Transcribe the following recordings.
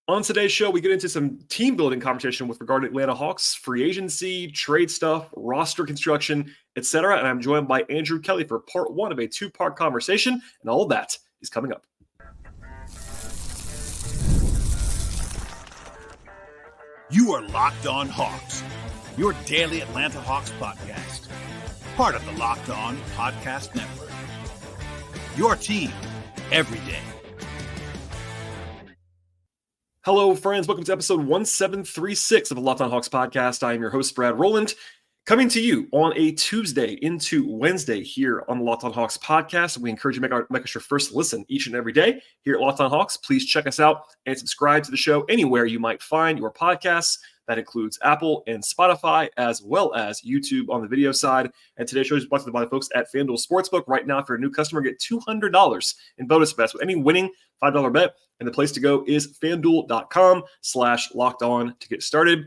On today's show, we get into some team building conversation with regard to Atlanta Hawks, free agency, trade stuff, roster construction, etc. And I'm joined by Andrew Kelly for part one of a two-part conversation, and all of that is coming up. You are Locked On Hawks, your daily Atlanta Hawks podcast, part of the Locked On Podcast Network. Your team every day. Hello, friends. Welcome to episode 1736 of the Locked On Hawks podcast. I am your host, Brad Rowland, coming to you on a Tuesday into Wednesday here on the Locked On Hawks podcast. We encourage you to make us your first listen each and every day here at Locked On Hawks. Please check us out and subscribe to the show anywhere you might find your podcasts. That includes Apple and Spotify, as well as YouTube on the video side. And today's show is brought to you by the folks at FanDuel Sportsbook. Right now, if you're a new customer, get $200 in bonus bets with any winning $5 bet. And the place to go is FanDuel.com/lockedon to get started.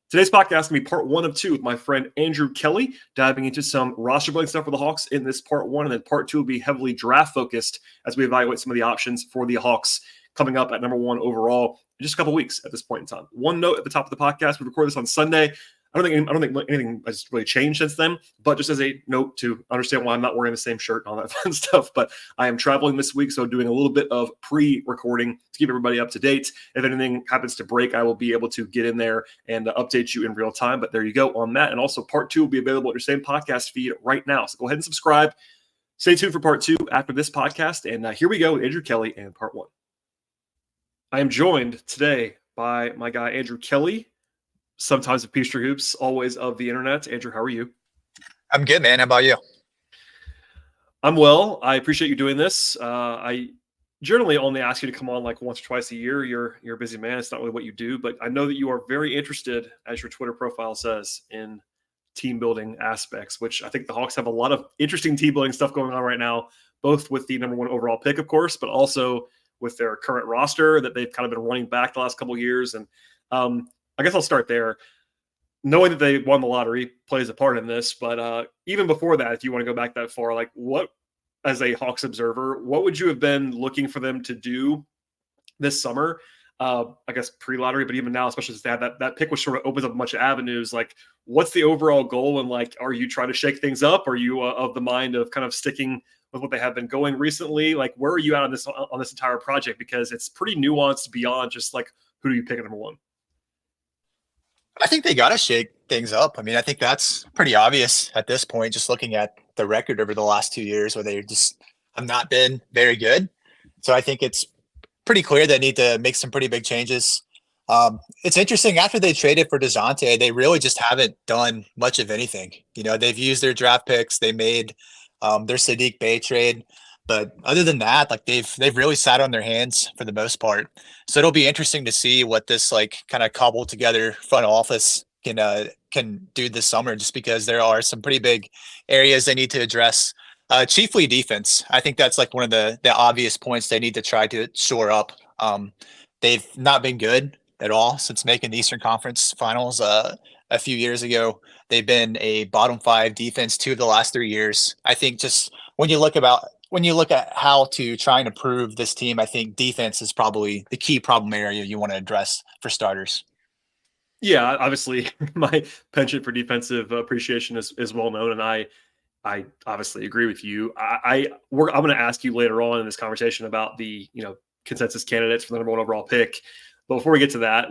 Today's podcast is going to be part one of two with my friend Andrew Kelly, diving into some roster building stuff for the Hawks in this part one. And then part two will be heavily draft focused as we evaluate some of the options for the Hawks coming up at number one overall in just a couple weeks at this point in time. One note at the top of the podcast, we record this on Sunday. I don't think anything has really changed since then, but just as a note to understand why I'm not wearing the same shirt and all that fun stuff. But I am traveling this week, so doing a little bit of pre-recording to keep everybody up to date. If anything happens to break, I will be able to get in there and update you in real time. But there you go on that. And also part two will be available at your same podcast feed right now. So go ahead and subscribe. Stay tuned for part two after this podcast. And here we go with Andrew Kelly and part one. I am joined today by my guy, Andrew Kelly, sometimes of Peachtree Hoops, always of the internet. Andrew, how are you? I'm good, man. How about you? I'm well. I appreciate you doing this. I generally only ask you to come on like once or twice a year. You're a busy man. It's not really what you do, but I know that you are very interested, as your Twitter profile says, in team building aspects, which I think the Hawks have a lot of interesting team building stuff going on right now, both with the number one overall pick, of course, but also with their current roster that they've kind of been running back the last couple of years. And I guess I'll start there. Knowing that they won the lottery plays a part in this, but even before that, if you want to go back that far, like what, as a Hawks observer, what would you have been looking for them to do this summer? I guess pre-lottery, but even now, especially since they had that pick, which sort of opens up a bunch of avenues. Like, what's the overall goal? And like, are you trying to shake things up? Are you of the mind of kind of sticking with what they have been going recently? Like, where are you at on this entire project? Because it's pretty nuanced beyond just like, who do you pick at number one? I think they got to shake things up. I mean, I think that's pretty obvious at this point, just looking at the record over the last 2 years where they just have not been very good. So I think it's pretty clear they need to make some pretty big changes. It's interesting, after they traded for DeJounte, they really just haven't done much of anything. You know, they've used their draft picks. They made their Saddiq Bey trade. But other than that, like they've really sat on their hands for the most part. So it'll be interesting to see what this like kind of cobbled together front office can do this summer, just because there are some pretty big areas they need to address. Chiefly defense. I think that's like one of the obvious points they need to try to shore up. They've not been good at all since making the Eastern Conference Finals a few years ago. They've been a bottom five defense 2 of the last 3 years. I think just when you look at how to try and improve this team, I think defense is probably the key problem area you want to address for starters. Yeah, obviously my penchant for defensive appreciation is well known, and I obviously agree with you. I'm going to ask you later on in this conversation about the consensus candidates for the number one overall pick. But before we get to that,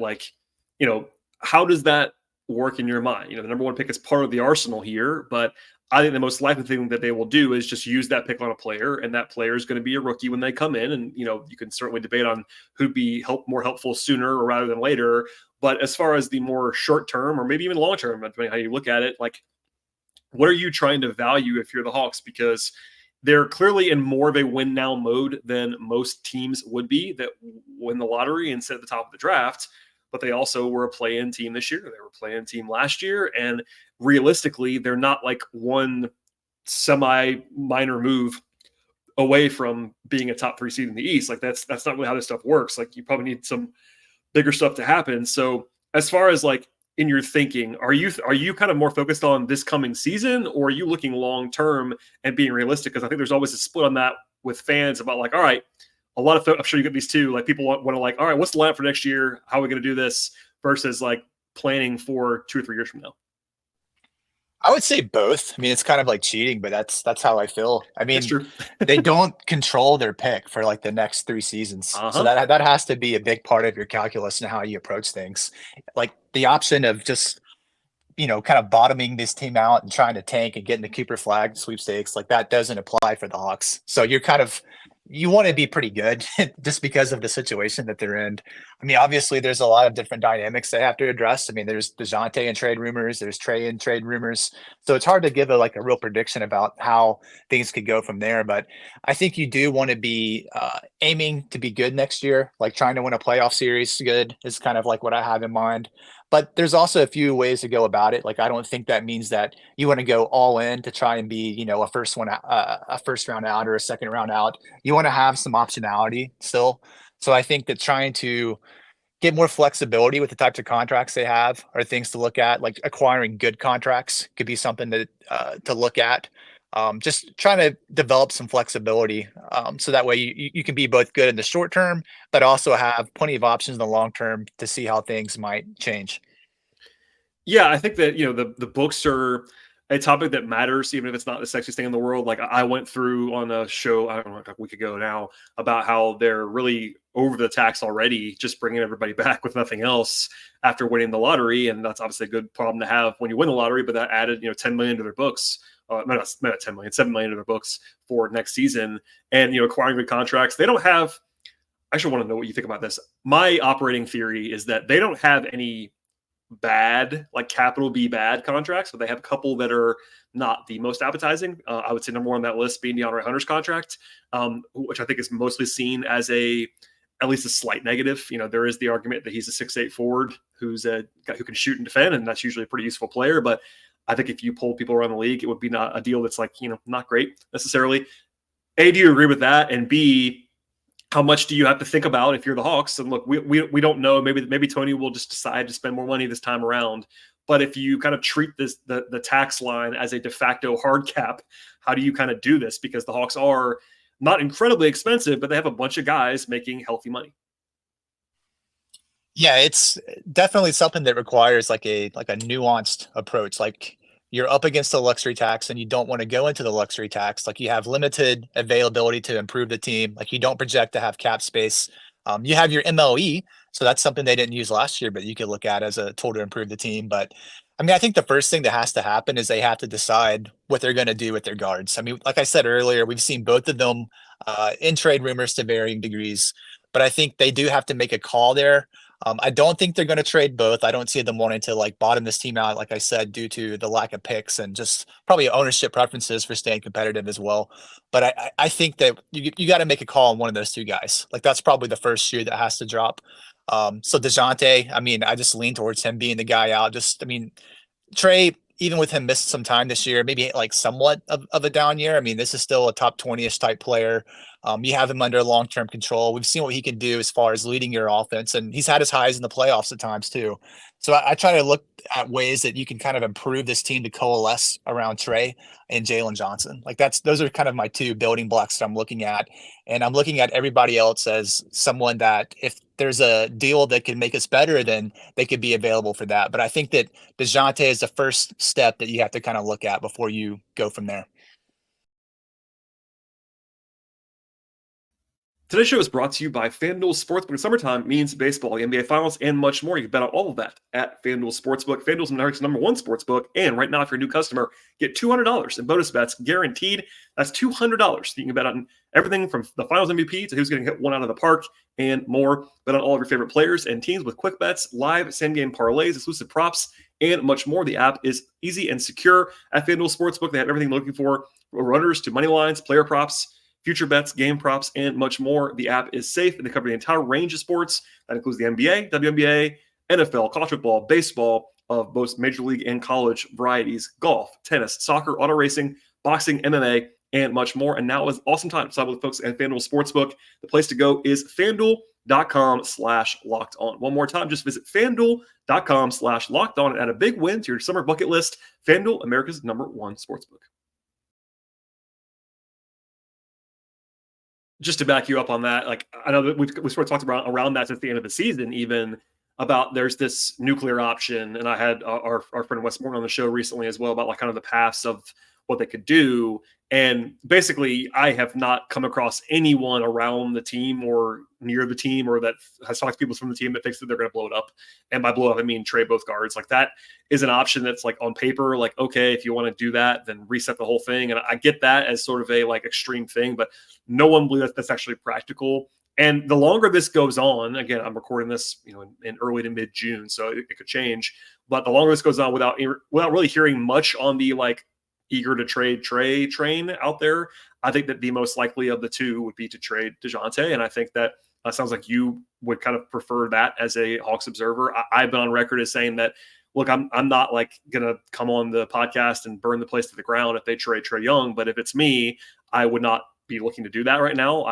how does that work in your mind? The number one pick is part of the arsenal here, but I think the most likely thing that they will do is just use that pick on a player, and that player is going to be a rookie when they come in. And, you can certainly debate on who'd be more helpful sooner or rather than later. But as far as the more short-term or maybe even long-term, depending on how you look at it, like, what are you trying to value if you're the Hawks? Because they're clearly in more of a win now mode than most teams would be that win the lottery and sit at the top of the draft. But they also were a play-in team this year. They were a play-in team last year. And realistically, they're not like one semi-minor move away from being a top 3 seed in the East. Like that's not really how this stuff works. Like you probably need some bigger stuff to happen. So as far as like in your thinking, are you kind of more focused on this coming season, or are you looking long-term and being realistic? Because I think there's always a split on that with fans about like, all right, a lot of I'm sure you get these too. Like people want to like, all right, what's the lineup for next year? How are we going to do this? Versus like planning for 2 or 3 years from now. I would say both. I mean, it's kind of like cheating, but that's how I feel. I That's mean, true. they don't control their pick for like the next 3 seasons. So Uh-huh. that has to be a big part of your calculus and how you approach things. Like the option of just, kind of bottoming this team out and trying to tank and getting the Cooper flag sweepstakes, like that doesn't apply for the Hawks. So you want to be pretty good just because of the situation that they're in. I mean, obviously there's a lot of different dynamics they have to address. I mean, there's DeJounte and trade rumors, there's Trey and trade rumors. So it's hard to give a real prediction about how things could go from there. But I think you do want to be aiming to be good next year, like trying to win a playoff series good is kind of like what I have in mind. But there's also a few ways to go about it. Like, I don't think that means that you want to go all in to try and be, a first round out or a second round out. You want to have some optionality still. So I think that trying to get more flexibility with the types of contracts they have are things to look at. Like acquiring good contracts could be something to look at. Just trying to develop some flexibility, so that way you can be both good in the short term, but also have plenty of options in the long term to see how things might change. Yeah, I think that the books are a topic that matters, even if it's not the sexiest thing in the world. Like I went through on a show, I don't know, like a week ago now, about how they're really over the tax already, just bringing everybody back with nothing else after winning the lottery, and that's obviously a good problem to have when you win the lottery. But that added 10 million to their books. Not 10 million, 7 million to their books for next season, and acquiring good contracts. They don't have. I actually want to know what you think about this. My operating theory is that they don't have any bad, like capital B bad contracts, but they have a couple that are not the most appetizing. I would say number one on that list being DeAndre Hunter's contract, which I think is mostly seen as at least a slight negative. There is the argument that he's a 6'8" forward who's a guy who can shoot and defend, and that's usually a pretty useful player. But I think if you poll people around the league, it would be not a deal that's like, not great necessarily. A, do you agree with that? And B, how much do you have to think about if you're the Hawks? And look, we don't know. Maybe Tony will just decide to spend more money this time around. But if you kind of treat the tax line as a de facto hard cap, how do you kind of do this? Because the Hawks are not incredibly expensive, but they have a bunch of guys making healthy money. Yeah, it's definitely something that requires like a nuanced approach. Like you're up against the luxury tax and you don't want to go into the luxury tax. Like you have limited availability to improve the team. Like you don't project to have cap space. You have your MLE, so that's something they didn't use last year, but you could look at as a tool to improve the team. But I mean, I think the first thing that has to happen is they have to decide what they're going to do with their guards. I mean, like I said earlier, we've seen both of them in trade rumors to varying degrees, but I think they do have to make a call there. I don't think they're going to trade both. I don't see them wanting to like bottom this team out, like I said, due to the lack of picks and just probably ownership preferences for staying competitive as well. But I think that you got to make a call on one of those two guys. Like that's probably the first shoe that has to drop. So DeJounte, I mean, I just lean towards him being the guy out. I mean, Trey, even with him missed some time this year, maybe like somewhat of a down year. I mean, this is still a top 20-ish type player. You have him under long-term control. We've seen what he can do as far as leading your offense, and he's had his highs in the playoffs at times too. So I try to look at ways that you can kind of improve this team to coalesce around Trey and Jalen Johnson. Like those are kind of my two building blocks that I'm looking at. And I'm looking at everybody else as someone that if there's a deal that can make us better, then they could be available for that. But I think that DeJounte is the first step that you have to kind of look at before you go from there. Today's show is brought to you by FanDuel Sportsbook. Summertime means baseball, the NBA Finals, and much more. You can bet on all of that at FanDuel Sportsbook. FanDuel's America's #1 sportsbook. And right now, if you're a new customer, get $200 in bonus bets guaranteed. That's $200. You can bet on everything from the Finals MVP to who's going to hit one out of the park and more. Bet on all of your favorite players and teams with quick bets, live same-game parlays, exclusive props, and much more. The app is easy and secure. At FanDuel Sportsbook, they have everything you're looking for, runners to money lines, player props, future bets, game props, and much more. The app is safe and they cover the entire range of sports. That includes the NBA, WNBA, NFL, college football, baseball of both major league and college varieties, golf, tennis, soccer, auto racing, boxing, MMA, and much more. And now is awesome time to sign with folks at FanDuel Sportsbook. The place to go is FanDuel.com/locked on. One more time, just visit FanDuel.com/locked on and add a big win to your summer bucket list. FanDuel, America's #1 sportsbook. just to back you up on that, like I know that we sort of talked about around that since the end of the season, even about there's this nuclear option, and I had our friend Westmore on the show recently as well about like kind of the paths of what they could do. And basically, I have not come across anyone around the team or near the team or that has talked to people from the team that thinks that they're going to blow it up. And by blow up, I mean trade both guards. Like that is an option that's like on paper, like, okay, if you want to do that, then reset the whole thing. And I get that as sort of a like extreme thing, but no one believes that's actually practical. And the longer this goes on, again, I'm recording this, in early to mid June, so it could change. But the longer this goes on without really hearing much on the like eager to trade Trey train out there, I think that the most likely of the two would be to trade DeJounte. And I think that sounds like you would kind of prefer that as a Hawks observer. I've been on record as saying that, look, I'm not like going to come on the podcast and burn the place to the ground if they trade Trae Young. But if it's me, I would not be looking to do that right now.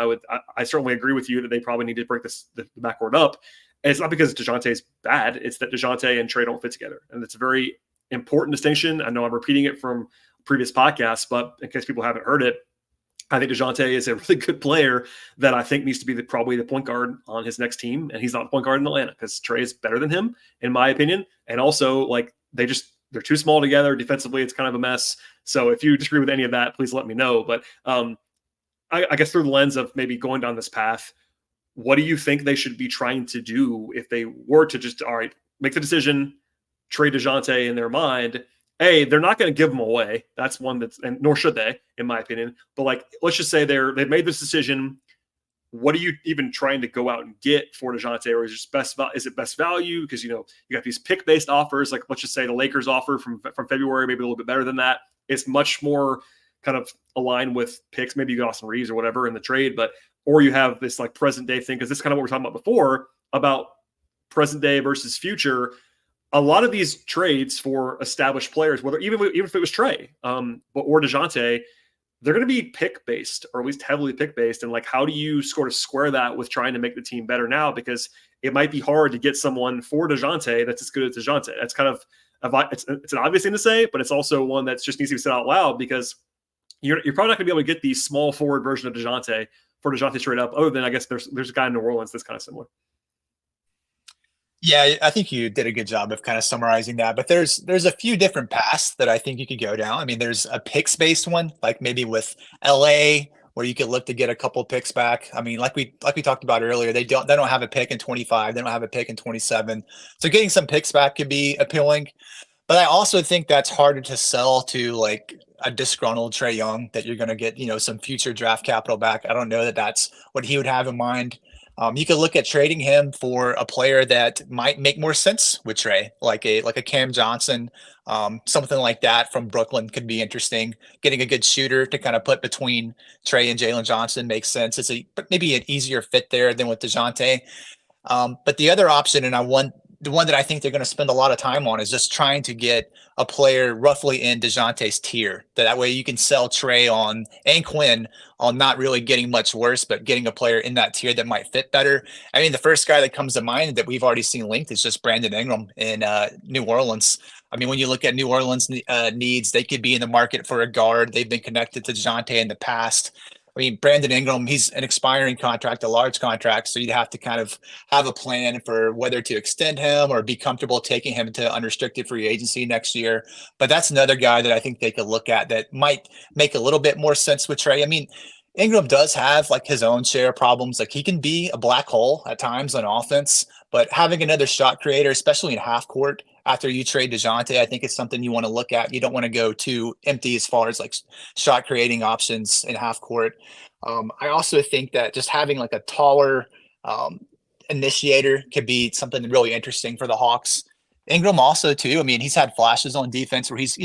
I certainly agree with you that they probably need to break the backcourt up. And it's not because DeJounte is bad. It's that DeJounte and Trae don't fit together. And it's a very important distinction. I know I'm repeating it from previous podcasts, but in case people haven't heard it, I think DeJounte is a really good player that I think needs to be probably the point guard on his next team. And he's not the point guard in Atlanta because Trae is better than him, in my opinion. And also, like, they're too small together. Defensively, it's kind of a mess. So if you disagree with any of that, please let me know. But I guess through the lens of maybe going down this path, what do you think they should be trying to do if they were to just, all right, make the decision, trade DeJounte in their mind? Hey, they're not going to give him away. That's one and nor should they, in my opinion. But like, let's just say they've made this decision. What are you even trying to go out and get for DeJounte? Or is it best value? Because, you got these pick-based offers. Like, let's just say the Lakers offer from February, maybe a little bit better than that. It's much more kind of aligned with picks. Maybe you got Austin Reeves or whatever in the trade, or you have this like present day thing. Because this is kind of what we're talking about before about present day versus future. A lot of these trades for established players, whether even if it was Trae or DeJounte, they're going to be pick based, or at least heavily pick based. And like, how do you sort of square that with trying to make the team better now? Because it might be hard to get someone for DeJounte that's as good as DeJounte. That's kind of it's an obvious thing to say, but it's also one that just needs to be said out loud because you're probably not going to be able to get the small forward version of DeJounte for DeJounte straight up. Other than I guess there's a guy in New Orleans that's kind of similar. Yeah, I think you did a good job of kind of summarizing that, but there's a few different paths that I think you could go down. I mean, there's a picks based one, like maybe with LA, where you could look to get a couple picks back. I mean, like we talked about earlier, they don't have a pick in 25, they don't have a pick in 27. So getting some picks back could be appealing. But I also think that's harder to sell to like a disgruntled Trae Young that you're going to get, some future draft capital back. I don't know that that's what he would have in mind. You could look at trading him for a player that might make more sense with Trae, like a Cam Johnson, something like that from Brooklyn could be interesting. Getting a good shooter to kind of put between Trae and Jalen Johnson makes sense. It's maybe an easier fit there than with DeJounte. But the other option, and the one that I think they're going to spend a lot of time on, is just trying to get a player roughly in DeJounte's tier. That way you can sell Trae on and Quinn on not really getting much worse, but getting a player in that tier that might fit better. I mean, the first guy that comes to mind that we've already seen linked is just Brandon Ingram in New Orleans. I mean, when you look at New Orleans needs, they could be in the market for a guard. They've been connected to DeJounte in the past. I mean, Brandon Ingram, he's an expiring contract, a large contract. So you'd have to kind of have a plan for whether to extend him or be comfortable taking him to unrestricted free agency next year. But that's another guy that I think they could look at that might make a little bit more sense with Trae. I mean, Ingram does have like his own share of problems. Like he can be a black hole at times on offense, but having another shot creator, especially in half court, after you trade DeJounte, I think it's something you want to look at. You don't want to go too empty as far as like shot creating options in half court. I also think that just having like a taller initiator could be something really interesting for the Hawks. Ingram also too. I mean, he's had flashes on defense where he's,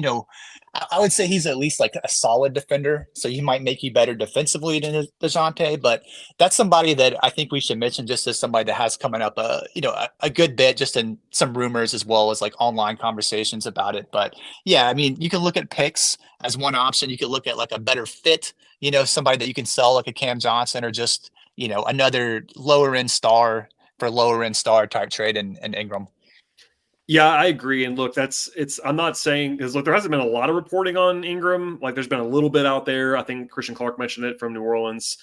I would say he's at least like a solid defender. So he might make you better defensively than DeJounte, but that's somebody that I think we should mention just as somebody that has coming up a good bit just in some rumors as well as like online conversations about it. But yeah, I mean, you can look at picks as one option. You could look at like a better fit, somebody that you can sell like a Cam Johnson or just, another lower end star for lower end star type trade in Ingram. Yeah, I agree. And look, I'm not saying, because look, there hasn't been a lot of reporting on Ingram. Like there's been a little bit out there. I think Christian Clark mentioned it from New Orleans.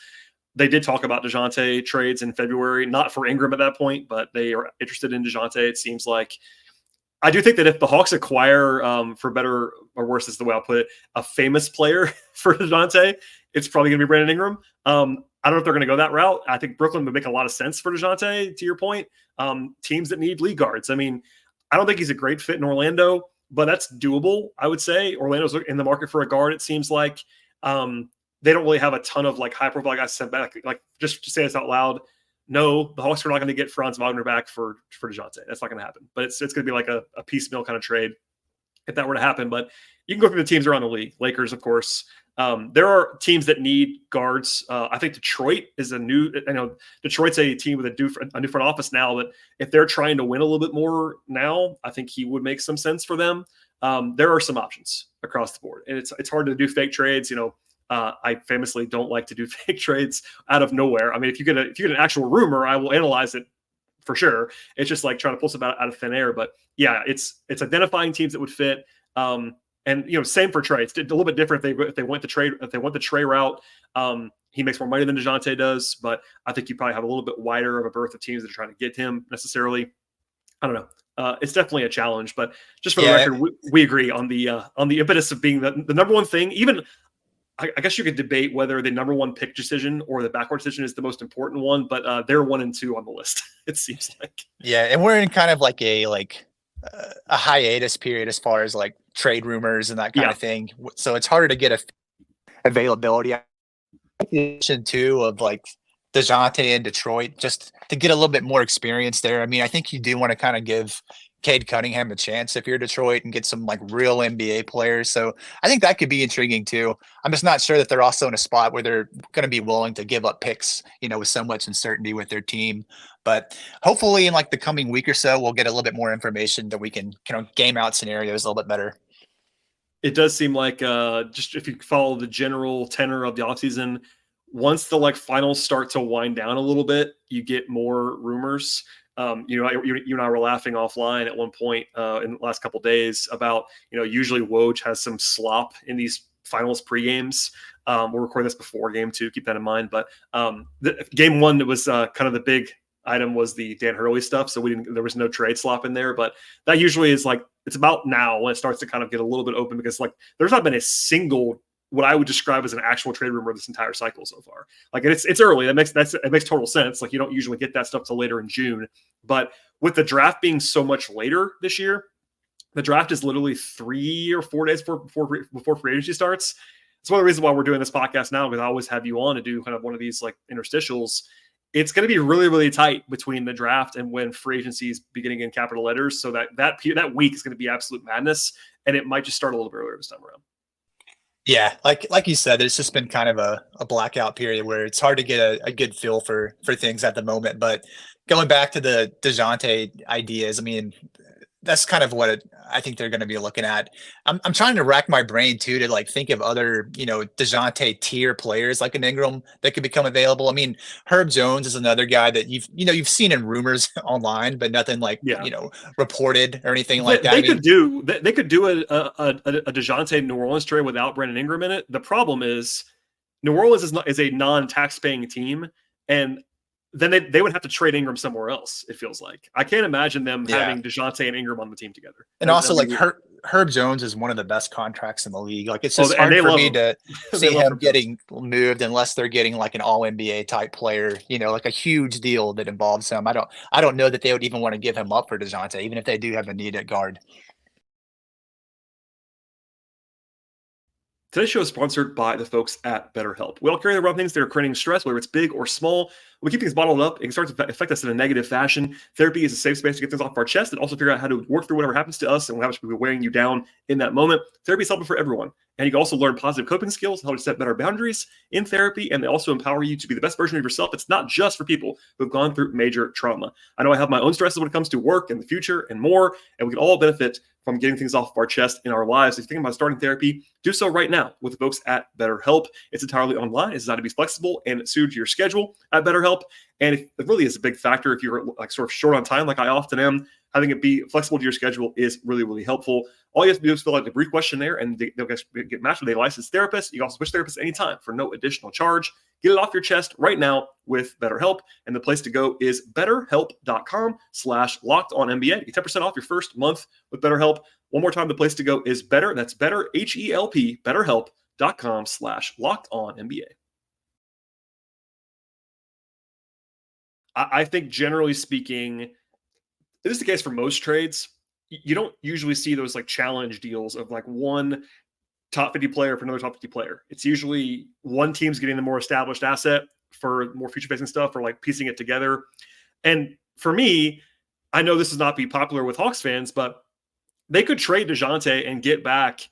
They did talk about DeJounte trades in February, not for Ingram at that point, but they are interested in DeJounte. It seems like. I do think that if the Hawks acquire, for better or worse, is the way I'll put it, a famous player for DeJounte, it's probably going to be Brandon Ingram. I don't know if they're going to go that route. I think Brooklyn would make a lot of sense for DeJounte, to your point. Teams that need league guards. I mean, I don't think he's a great fit in Orlando, but that's doable, I would say. Orlando's in the market for a guard, it seems like. They don't really have a ton of like high-profile guys sent back. Like, just to say this out loud, no, the Hawks are not going to get Franz Wagner back for DeJounte. That's not going to happen. But it's going to be like a piecemeal kind of trade if that were to happen. But you can go through the teams around the league. Lakers, of course. There are teams that need guards. I think Detroit is Detroit's a team with a new front office now, but if they're trying to win a little bit more now, I think he would make some sense for them. There are some options across the board, and it's hard to do fake trades. I famously don't like to do fake trades out of nowhere. I mean, if you get an actual rumor, I will analyze it for sure. It's just like trying to pull something out of thin air. But yeah, it's identifying teams that would fit. And same for Trey. It's a little bit different if they went the Trey route. He makes more money than DeJounte does, but I think you probably have a little bit wider of a berth of teams that are trying to get him necessarily. I don't know. It's definitely a challenge, but just for the record, we agree on the impetus of being the number one thing. Even I guess you could debate whether the number one pick decision or the backward decision is the most important one, but they're 1 and 2 on the list. It seems like. Yeah, and we're in kind of like a hiatus period as far as like trade rumors and that kind of thing. So it's harder to get availability. Too of like DeJounte in Detroit just to get a little bit more experience there. I mean, I think you do want to kind of give Cade Cunningham a chance if you're Detroit and get some like real NBA players. So I think that could be intriguing too. I'm just not sure that they're also in a spot where they're going to be willing to give up picks, with so much uncertainty with their team. But hopefully in like the coming week or so, we'll get a little bit more information that we can kind of game out scenarios a little bit better. It does seem like just if you follow the general tenor of the offseason, once the like finals start to wind down a little bit, you get more rumors. You and I were laughing offline at one point in the last couple of days about, usually Woj has some slop in these finals pre-games. We'll record this before game 2, keep that in mind. But game 1, it was kind of the big item was the Dan Hurley stuff. So there was no trade slop in there, but that usually is like, it's about now when it starts to kind of get a little bit open, because like there's not been a single, what I would describe as an actual trade rumor this entire cycle so far. Like it's early. It makes total sense. Like you don't usually get that stuff till later in June, but with the draft being so much later this year, the draft is literally 3 or 4 days before free agency starts. It's one of the reasons why we're doing this podcast now, because I always have you on to do kind of one of these like interstitials. It's going to be really, really tight between the draft and when free agency is beginning in capital letters. So that week is going to be absolute madness, and it might just start a little bit earlier this time around. Yeah, like you said, it's just been kind of a blackout period where it's hard to get a good feel for things at the moment. But going back to the DeJounte ideas, I mean, that's kind of what I think they're going to be looking at. I'm trying to rack my brain too to like think of other, DeJounte tier players like an Ingram that could become available. I mean, Herb Jones is another guy that you've seen in rumors online, but nothing like reported or anything like that. They could do a DeJounte New Orleans trade without Brandon Ingram in it. The problem is New Orleans is a non-tax paying team, and then they would have to trade Ingram somewhere else, it feels like. I can't imagine them having DeJounte and Ingram on the team together. And also, like, Herb Jones is one of the best contracts in the league. Like, it's just hard for me to see him getting moved unless they're getting, like, an all-NBA type player, like a huge deal that involves him. I don't know that they would even want to give him up for DeJounte, even if they do have a need at guard. Today's show is sponsored by the folks at BetterHelp. We all carry around things that are creating stress, whether it's big or small. When we keep things bottled up, it can start to affect us in a negative fashion. Therapy is a safe space to get things off our chest and also figure out how to work through whatever happens to us and how much we're wearing you down in that moment. Therapy is helpful for everyone. And you can also learn positive coping skills, how to set better boundaries in therapy, and they also empower you to be the best version of yourself. It's not just for people who have gone through major trauma. I know I have my own stresses when it comes to work and the future and more, and we can all benefit from getting things off of our chest in our lives. If you're thinking about starting therapy, do so right now with the folks at BetterHelp. It's entirely online. It's designed to be flexible and suited to your schedule at BetterHelp. And it really is a big factor if you're like sort of short on time, like I often am. having it be flexible to your schedule is really, really helpful. All you have to do is fill out the brief questionnaire, and they'll get matched with a licensed therapist. You can also switch therapists anytime for no additional charge. Get it off your chest right now with BetterHelp. And the place to go is betterhelp.com/lockedonnba. You get 10% off your first month with BetterHelp. One more time, the place to go is that's better, H-E-L-P, betterhelp.com/lockedonnba. I think generally speaking, this is the case for most trades. You don't usually see those like challenge deals of like one top 50 player for another top 50 player. It's usually one team's getting the more established asset for more future facing stuff, or like piecing it together. And for me, I know this does not be popular with Hawks fans, but they could trade DeJounte and get back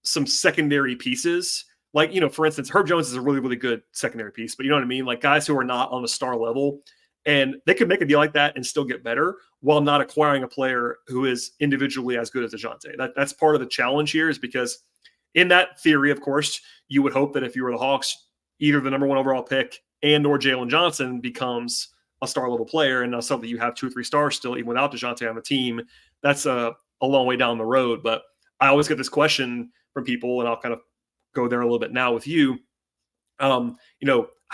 some secondary pieces. Like, for instance, Herb Jones is a really, really good secondary piece, but you know what I mean? Like guys who are not on the star level. And they could make a deal like that and still get better while not acquiring a player who is individually as good as DeJounte. That's part of the challenge here, is because in that theory, of course, you would hope that if you were the Hawks, either the number 1 overall pick and or Jalen Johnson becomes a star level player, and something you have 2 or 3 stars still, even without DeJounte on the team. That's a long way down the road. But I always get this question from people, and I'll kind of go there a little bit now with you. How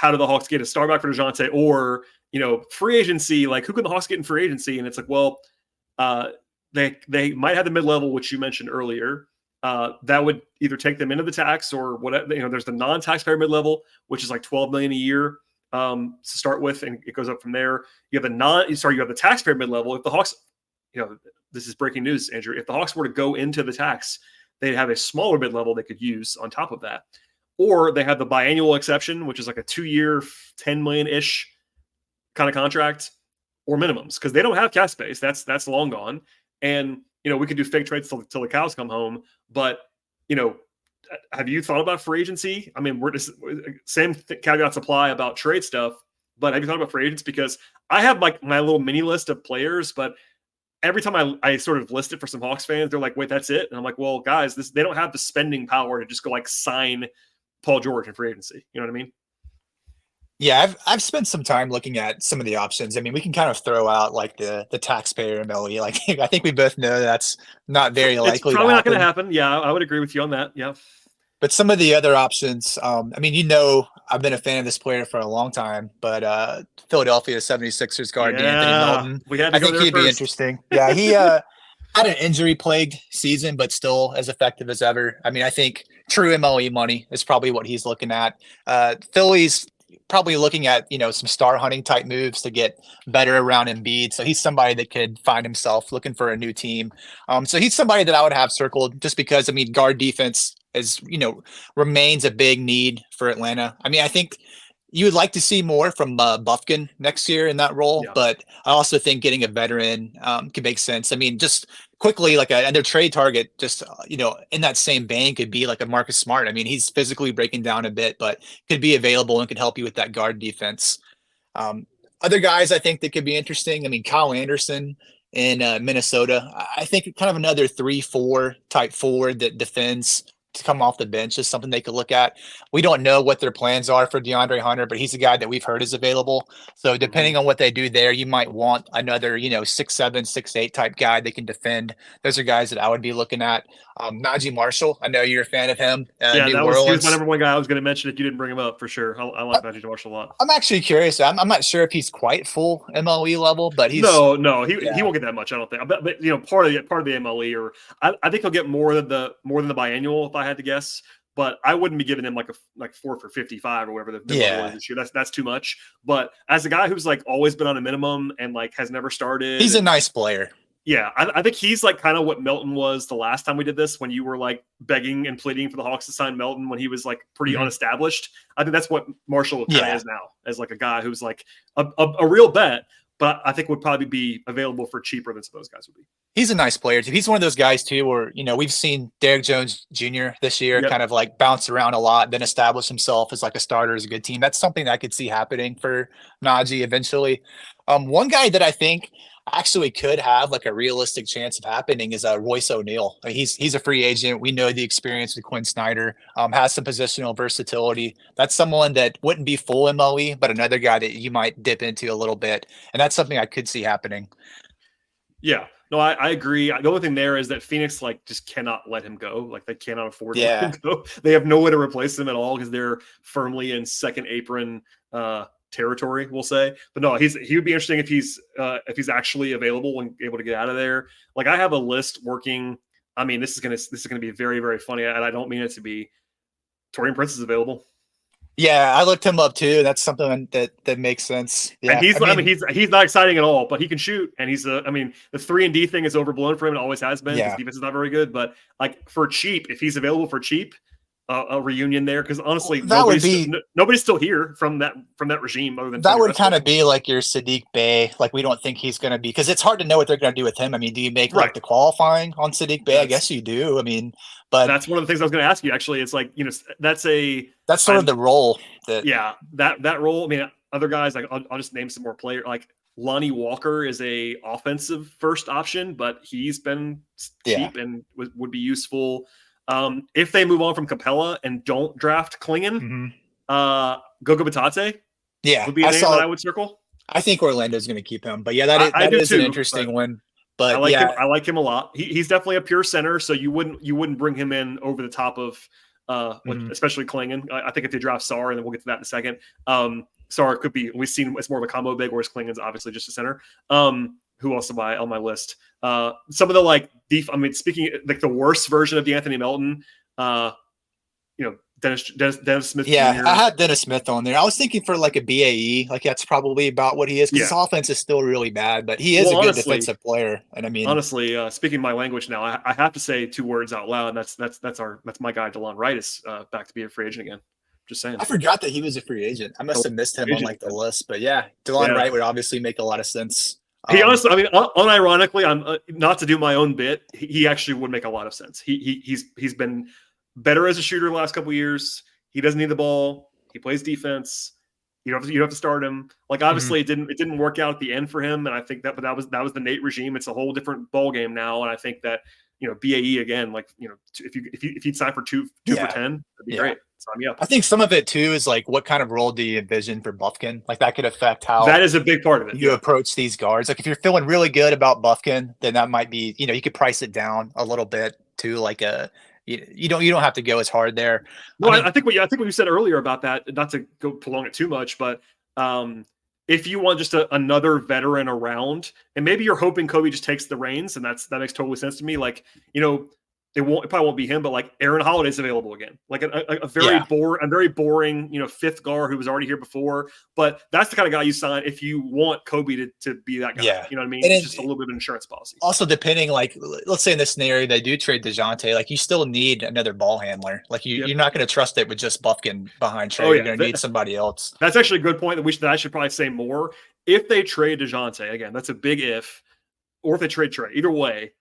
do the Hawks get a star back for DeJounte, or free agency? Like, who can the Hawks get in free agency? And it's like, well, they might have the mid-level, which you mentioned earlier. That would either take them into the tax or whatever. There's the non-taxpayer mid-level, which is like $12 million a year to start with, and it goes up from there. You have the taxpayer mid-level. If the Hawks, this is breaking news, Andrew. If the Hawks were to go into the tax, they'd have a smaller mid-level they could use on top of that. Or they have the biannual exception, which is like a 2-year, $10 million-ish kind of contract, or minimums, because they don't have cap space. That's long gone. And we could do fake trades till the cows come home. But have you thought about free agency? I mean, we're just same caveats apply about trade stuff. But have you thought about free agents? Because I have like my little mini list of players, but every time I sort of list it for some Hawks fans, they're like, "Wait, that's it?" And I'm like, "Well, guys, they don't have the spending power to just go like sign Paul George in free agency." You know what I mean? Yeah, I've spent some time looking at some of the options. I mean, we can kind of throw out like the taxpayer MLE. Like, I think we both know that's not very likely. It's probably not going to happen. Yeah, I would agree with you on that. Yeah. But some of the other options, I mean, I've been a fan of this player for a long time, but Philadelphia 76ers guard Anthony Melton, I think he'd be interesting. Yeah, he had an injury-plagued season, but still as effective as ever. I mean, I think true MLE money is probably what he's looking at. Philly's probably looking at, some star hunting type moves to get better around Embiid. So he's somebody that could find himself looking for a new team. So he's somebody that I would have circled, just because, I mean, guard defense is, remains a big need for Atlanta. I mean, I think you would like to see more from Bufkin next year in that role, but I also think getting a veteran could make sense. I mean, just quickly, like another trade target, just, in that same vein could be like a Marcus Smart. I mean, he's physically breaking down a bit, but could be available and could help you with that guard defense. Other guys I think that could be interesting. I mean, Kyle Anderson in Minnesota, I think kind of another 3-4 type forward that defends to come off the bench is something they could look at. We don't know what their plans are for DeAndre Hunter, but he's a guy that we've heard is available. So depending on what they do there, you might want another, 6'7", 6'8" type guy that can defend. Those are guys that I would be looking at. Najee Marshall, I know you're a fan of him. He was my number 1 guy I was going to mention if you didn't bring him up, for sure. I like Najee Marshall a lot. I'm actually curious. I'm not sure if he's quite full MLE level, but he's no, he won't get that much, I don't think. But part of the MLE, or I think he'll get more than the biannual, if I had to guess. But I wouldn't be giving him like 4 for 55 or whatever the minimum was this year. That's too much. But as a guy who's like always been on a minimum and like has never started, he's a nice player. Yeah, I think he's like kind of what Melton was the last time we did this, when you were like begging and pleading for the Hawks to sign Melton when he was like pretty unestablished. I think that's what Marshall kind of is now, as like a guy who's like a real bet, but I think would probably be available for cheaper than some of those guys would be. He's a nice player too. He's one of those guys too, where, we've seen Derrick Jones Jr. this year kind of like bounce around a lot, then establish himself as like a starter as a good team. That's something that I could see happening for Najee eventually. One guy that I think actually could have like a realistic chance of happening is Royce O'Neal. He's a free agent. We know the experience with Quinn Snyder, has some positional versatility. That's someone that wouldn't be full MLE, but another guy that you might dip into a little bit. And that's something I could see happening. Yeah. No, I agree. The only thing there is that Phoenix like just cannot let him go. Like they cannot afford to let him go. They have no way to replace him at all because they're firmly in second apron territory, we'll say. But no, he would be interesting if he's actually available and able to get out of there. Like I have a list working. I mean, this is gonna be very, very funny, and I don't mean it to be. Torian Prince is available. Yeah, I looked him up too. That's something that makes sense. Yeah, and he's not exciting at all, but he can shoot. And he's the 3-and-D thing is overblown for him. It always has been. His defense is not very good, but like for cheap, if he's available for cheap, a reunion there. Because honestly, nobody's still here from that regime. Other than that would kind of be like your Saddiq Bey. Like we don't think he's going to be, because it's hard to know what they're going to do with him. I mean, do you make like the qualifying on Saddiq Bey? I guess you do. I mean, but that's one of the things I was going to ask you. Actually, it's like that's sort of the role that role. I mean, other guys like I'll just name some more players. Like Lonnie Walker is a offensive first option, but he's been cheap and would be useful. If they move on from Capella and don't draft Clingan, Goga Batate, would be a name that I would circle. I think Orlando's going to keep him, but that is an interesting one. But I like him a lot. He's definitely a pure center, so you wouldn't bring him in over the top of especially Clingan. I think if they draft Sarr, and then we'll get to that in a second. Sarr could be. We've seen it's more of a combo big, whereas Klingan's obviously just a center. Who else am I on my list? Some of the speaking like the worst version of DeAnthony Melton, Dennis Smith. Yeah, Jr. I had Dennis Smith on there. I was thinking for like a BAE, like that's probably about what he is. Because his offense is still really bad, but he is a good defensive player. And I mean, honestly, speaking my language now, I have to say 2 words out loud. And that's my guy DeLon Wright is back to be a free agent again. Just saying. I forgot that he was a free agent. I must have missed him on like the list, but yeah, DeLon Wright would obviously make a lot of sense. He honestly, I mean, unironically, I'm not to do my own bit. He actually would make a lot of sense. He's been better as a shooter the last couple of years. He doesn't need the ball. He plays defense. You don't have to start him. Like obviously, it didn't work out at the end for him, and I think that was the Nate regime. It's a whole different ball game now, and I think that BAE again, like if you'd sign for two for 10, that'd be great. Sign me up. I think some of it too is like what kind of role do you envision for Bufkin? Like that could affect how that is a big part of it. You approach these guards. Like if you're feeling really good about Bufkin, then that might be you could price it down a little bit to like a. You don't have to go as hard there. No, I think what you said earlier about that, not to go prolong it too much, but if you want just another veteran around, and maybe you're hoping Kobe just takes the reins, and that makes total sense to me. Like it probably won't be him, but like Aaron Holiday's available again, like a very boring, fifth guard who was already here before. But that's the kind of guy you sign if you want Kobe to be that guy. Yeah. You know what I mean? And it's just a little bit of an insurance policy. Also, depending, like let's say in this scenario they do trade DeJounte, like you still need another ball handler. Like you're not going to trust it with just Bufkin behind Trey. You're going to need somebody else. That's actually a good point that I should probably say more. If they trade DeJounte, again, that's a big if, or if they trade Trey, either way,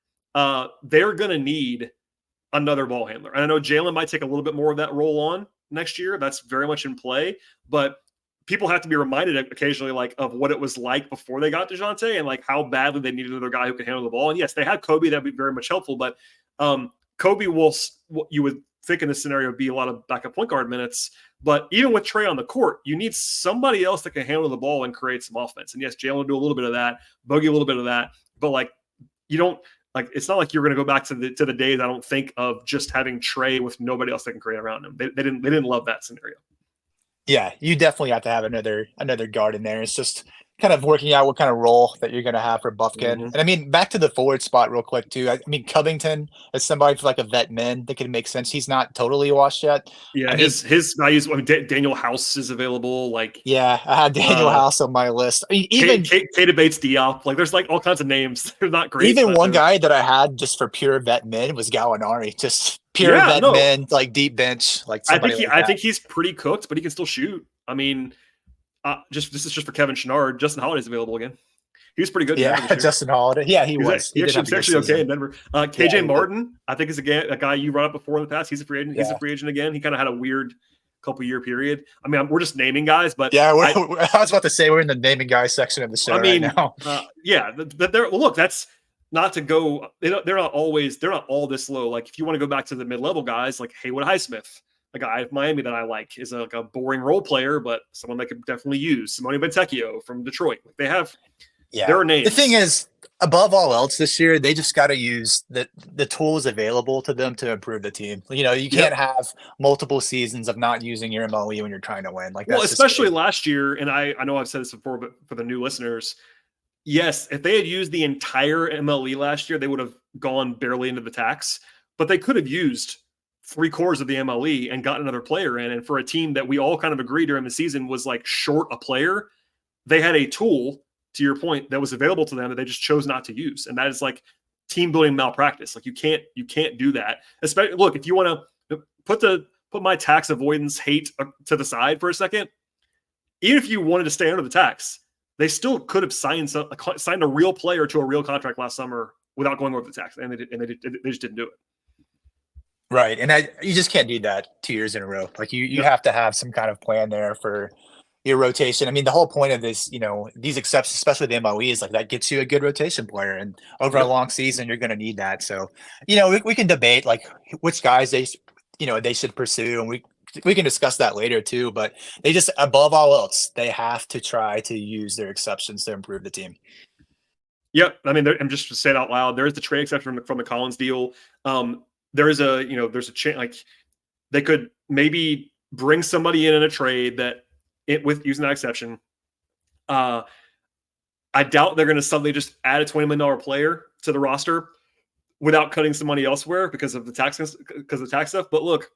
they're going to need another ball handler. And I know Jalen might take a little bit more of that role on next year. That's very much in play, but people have to be reminded occasionally like of what it was like before they got DeJounte and like how badly they needed another guy who could handle the ball. And yes, they had Kobe. That'd be very much helpful, but Kobe will, you would think in this scenario, be a lot of backup point guard minutes, but even with Trey on the court, you need somebody else that can handle the ball and create some offense. And yes, Jalen will do a little bit of that, Bogey a little bit of that, but like you don't, like it's not like you're going to go back to the days, I don't think, of just having Trey with nobody else that can create around him. They didn't love that scenario. Yeah, you definitely have to have another guard in there. It's just kind of working out what kind of role that you're going to have for Bufkin. And I mean, back to the forward spot real quick too. I mean, Covington is somebody for like a vet min that can make sense. He's not totally washed yet. Yeah, his values. I mean, Daniel House is available. Like, yeah, I had Daniel House on my list. I mean, even Keita Bates-Diop. Like, there's like all kinds of names. They're not great. Even one guy that I had just for pure vet min was Gallinari. Just pure vet min, like deep bench. Like I think he's pretty cooked, but he can still shoot. I mean. This is just for Kevin Chouinard. Justin Holiday's available again. He was pretty good. Yeah, Justin Holiday. Yeah, he was. He actually okay in Denver. KJ Martin, I think, is a guy you brought up before in the past. He's a free agent. He's a free agent again. He kind of had a weird couple-year period. I mean, we're just naming guys, but yeah, I was about to say we're in the naming guys section of the show right now. Look, that's not to go. They're not all this low. Like if you want to go back to the mid-level guys, like Haywood Highsmith. A guy of Miami that I like is a boring role player, but someone they could definitely use. Simone Bentecchio from Detroit. Like they have Yeah. There are names. The thing is, above all else this year, they just got to use the tools available to them to improve the team. You can't have multiple seasons of not using your MLE when you're trying to win. Well, That's especially last year, and I know I've said this before, but for the new listeners, yes, if they had used the entire MLE last year, they would have gone barely into the tax, but they could have used 3/4 of the MLE and gotten another player in. And for a team that we all kind of agreed during the season was like short a player, they had a tool, to your point, that was available to them that they just chose not to use. And that is like team building malpractice. Like you can't do that. Especially, look, if you want to put my tax avoidance hate to the side for a second, even if you wanted to stay under the tax, they still could have signed a real player to a real contract last summer without going over the tax, and they just didn't do it. Right, and you just can't do that 2 years in a row. Like you have to have some kind of plan there for your rotation. I mean, the whole point of this, these exceptions, especially the MLE, is like that gets you a good rotation player, and over a long season, you're going to need that. So, we can debate like which guys they should pursue, and we can discuss that later too. But they just, above all else, they have to try to use their exceptions to improve the team. Yep, I mean, I'm just to say it out loud. There is the trade exception from the Collins deal. There's a chance like they could maybe bring somebody in a trade that with using that exception. I doubt they're going to suddenly just add a $20 million player to the roster without cutting some money elsewhere because of the tax stuff. But look,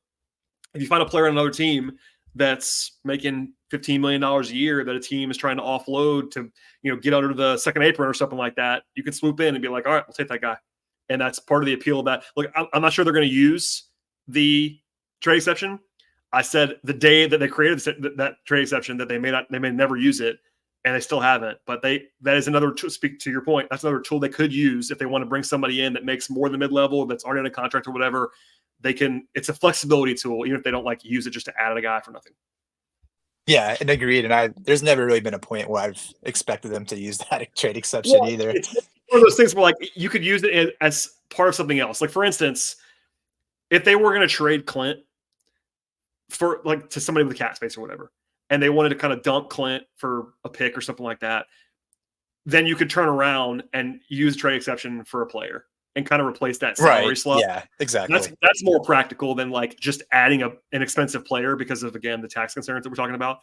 if you find a player on another team that's making $15 million a year that a team is trying to offload to, get under the second apron or something like that, you can swoop in and be like, all right, we'll take that guy. And that's part of the appeal of that. Look, I'm not sure they're going to use the trade exception. I said the day that they created that trade exception that they may never use it, and they still haven't. But that is another tool. Speak to your point. That's another tool they could use if they want to bring somebody in that makes more than mid-level, that's already on a contract or whatever. They can. It's a flexibility tool, even if they don't like use it just to add a guy for nothing. Yeah, and agreed. And there's never really been a point where I've expected them to use that trade exception either. It's one of those things where like you could use it as part of something else. Like for instance, if they were going to trade Clint for like to somebody with a cap space or whatever, and they wanted to kind of dump Clint for a pick or something like that, then you could turn around and use trade exception for a player and kind of replace that salary slot. Yeah, exactly. That's more practical than like just adding an expensive player because of, again, the tax concerns that we're talking about.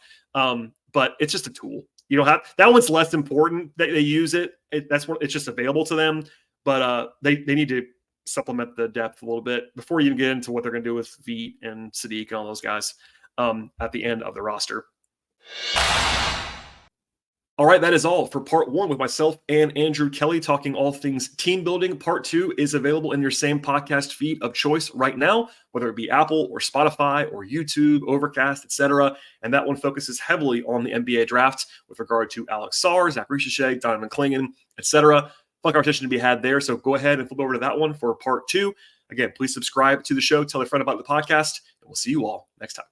But it's just a tool. You don't have that one's less important that they use it. It's just available to them. But they need to supplement the depth a little bit before you even get into what they're going to do with Veet and Sadiq and all those guys at the end of the roster. All right, that is all for part one with myself and Andrew Kelly talking all things team building. Part two is available in your same podcast feed of choice right now, whether it be Apple or Spotify or YouTube, Overcast, etc. And that one focuses heavily on the NBA draft with regard to Alex Sarr, Zaccharie Risacher, Donovan Clingan, etc. Fun conversation to be had there. So go ahead and flip over to that one for part two. Again, please subscribe to the show, tell a friend about the podcast, and we'll see you all next time.